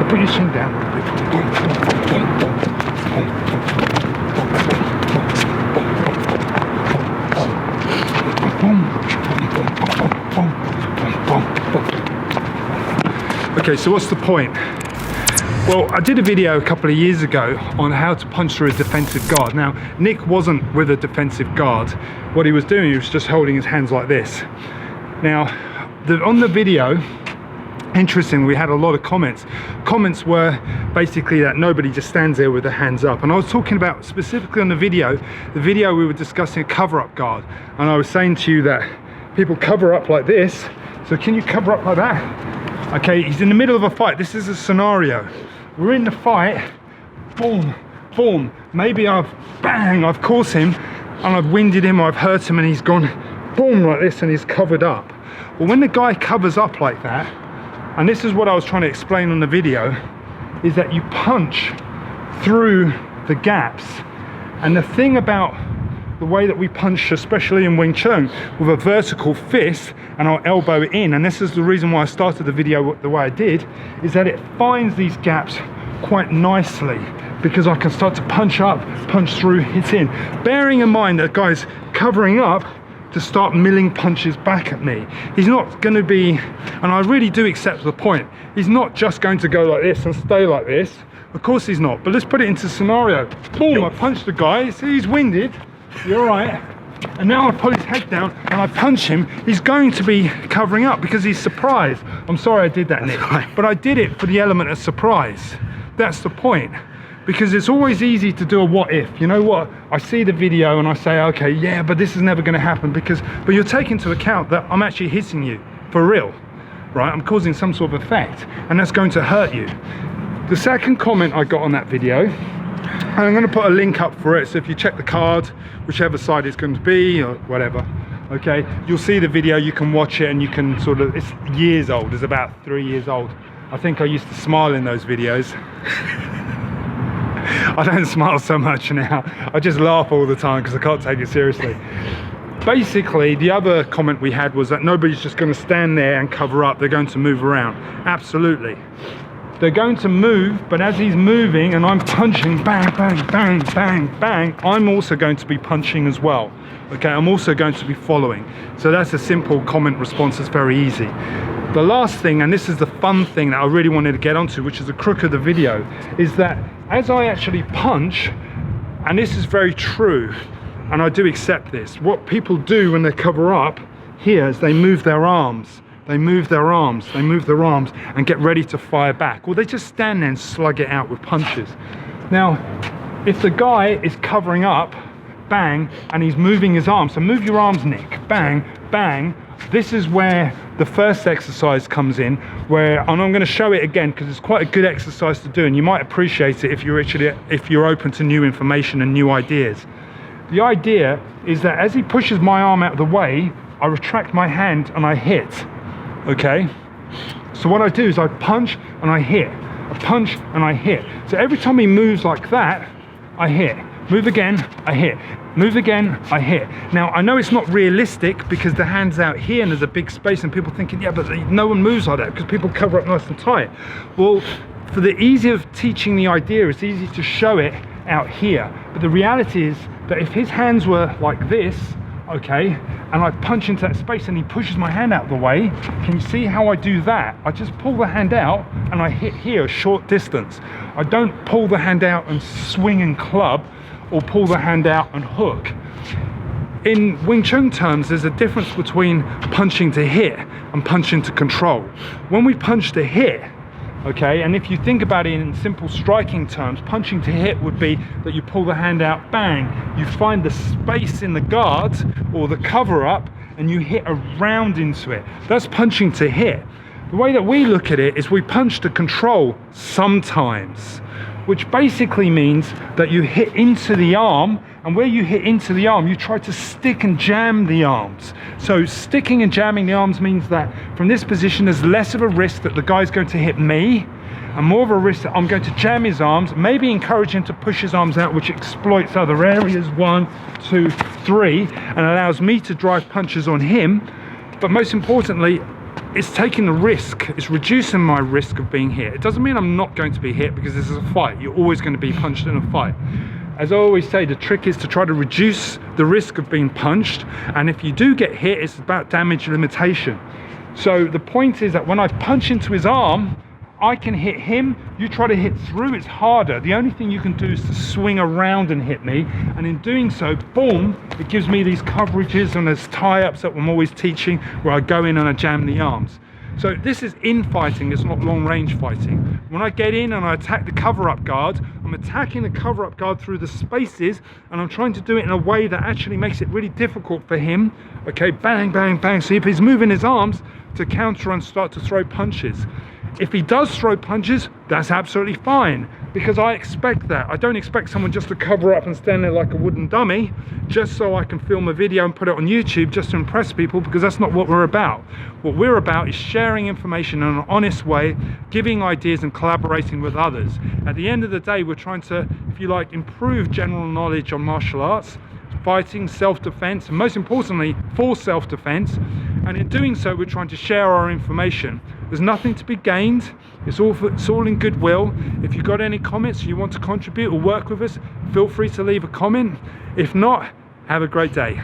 Put your chin down a little bit. Boom, boom, boom, boom, boom. Okay, so what's the point? Well, I did a video a couple of years ago on how to punch through a defensive guard. Now, Nick wasn't with a defensive guard. What he was doing, he was just holding his hands like this. Now, on the video, interestingly, we had a lot of comments. Comments were basically that nobody just stands there with their hands up. And I was talking about specifically on the video we were discussing a cover-up guard. And I was saying to you that people cover up like this. So can you cover up like that? Okay, he's in the middle of a fight. This is a scenario. We're in the fight, boom, boom. Maybe I've caught him and I've winded him or I've hurt him and he's gone boom like this and he's covered up. Well, when the guy covers up like that, and this is what I was trying to explain on the video, is that you punch through the gaps. And the thing about the way that we punch, especially in Wing Chun, with a vertical fist and our elbow in, and this is the reason why I started the video the way I did, is that it finds these gaps quite nicely, because I can start to punch up, punch through, hit in. Bearing in mind that guy's covering up to start milling punches back at me. He's not going to be, and I really do accept the point, he's not just going to go like this and stay like this. Of course he's not, but let's put it into scenario. Boom, I punched the guy, see he's winded, you're right, and now I pull his head down and I punch him. He's going to be covering up because he's surprised. I'm sorry I did that, Nick, but I did it for the element of surprise. That's the point. Because it's always easy to do a what if. You know what? I see the video and I say, okay, yeah, but this is never going to happen, but you're taking into account that I'm actually hitting you for real, right? I'm causing some sort of effect, and that's going to hurt you. The second comment I got on that video, and I'm going to put a link up for it, so if you check the card, whichever side it's going to be or whatever, okay, you'll see the video, you can watch it, and you can sort of, it's years old, it's about 3 years old. I think I used to smile in those videos. I don't smile so much now. I just laugh all the time because I can't take it seriously. Basically, the other comment we had was that nobody's just going to stand there and cover up. They're going to move around. Absolutely. They're going to move, but as he's moving and I'm punching, bang, bang, bang, bang, bang, I'm also going to be punching as well. Okay, I'm also going to be following. So that's a simple comment response. It's very easy. The last thing, and this is the fun thing that I really wanted to get onto, which is the crook of the video, is that as I actually punch, and this is very true, and I do accept this, what people do when they cover up here is they move their arms. They move their arms, they move their arms and get ready to fire back. Or they just stand there and slug it out with punches. Now, if the guy is covering up, bang, and he's moving his arms, so move your arms, Nick, bang, bang, this is where the first exercise comes in, where, and I'm going to show it again because it's quite a good exercise to do, and you might appreciate it if you're open to new information and new ideas. The idea is that as he pushes my arm out of the way, I retract my hand and I hit. Okay? So what I do is I punch and I hit. I punch and I hit. So every time he moves like that, I hit. Move again, I hit. Move again, I hit. Now, I know it's not realistic because the hand's out here and there's a big space and people thinking, yeah, but no one moves like that because people cover up nice and tight. Well, for the ease of teaching the idea, it's easy to show it out here. But the reality is that if his hands were like this, okay, and I punch into that space and he pushes my hand out of the way, can you see how I do that? I just pull the hand out and I hit here a short distance. I don't pull the hand out and swing and club, or pull the hand out and hook. In Wing Chun terms, there's a difference between punching to hit and punching to control. When we punch to hit, okay, and if you think about it in simple striking terms, punching to hit would be that you pull the hand out, bang, you find the space in the guard or the cover up and you hit around into it. That's punching to hit. The way that we look at it is we punch to control sometimes, which basically means that you hit into the arm, and where you hit into the arm, you try to stick and jam the arms. So sticking and jamming the arms means that from this position, there's less of a risk that the guy's going to hit me, and more of a risk that I'm going to jam his arms, maybe encourage him to push his arms out, which exploits other areas, 1, 2, 3, and allows me to drive punches on him. But most importantly, it's taking the risk, it's reducing my risk of being hit. It doesn't mean I'm not going to be hit, because this is a fight. You're always going to be punched in a fight. As I always say, the trick is to try to reduce the risk of being punched, and if you do get hit, it's about damage limitation. So the point is that when I punch into his arm, I can hit him. You try to hit through, it's harder. The only thing you can do is to swing around and hit me, and in doing so, boom, it gives me these coverages, and there's tie-ups that I'm always teaching where I go in and I jam the arms. So this is infighting, it's not long range fighting. When I get in and I attack the cover-up guard, I'm attacking the cover-up guard through the spaces, and I'm trying to do it in a way that actually makes it really difficult for him. Okay, bang, bang, bang. So if he's moving his arms to counter and start to throw punches. If he does throw punches, that's absolutely fine, because I expect that. I don't expect someone just to cover up and stand there like a wooden dummy just so I can film a video and put it on YouTube just to impress people, because that's not what we're about. What we're about is sharing information in an honest way, giving ideas and collaborating with others. At the end of the day, we're trying to, if you like, improve general knowledge on martial arts, fighting, self-defense, and most importantly, for self-defense. And in doing so, we're trying to share our information. There's nothing to be gained. It's all in goodwill. If you've got any comments, you want to contribute or work with us, feel free to leave a comment. If not, have a great day.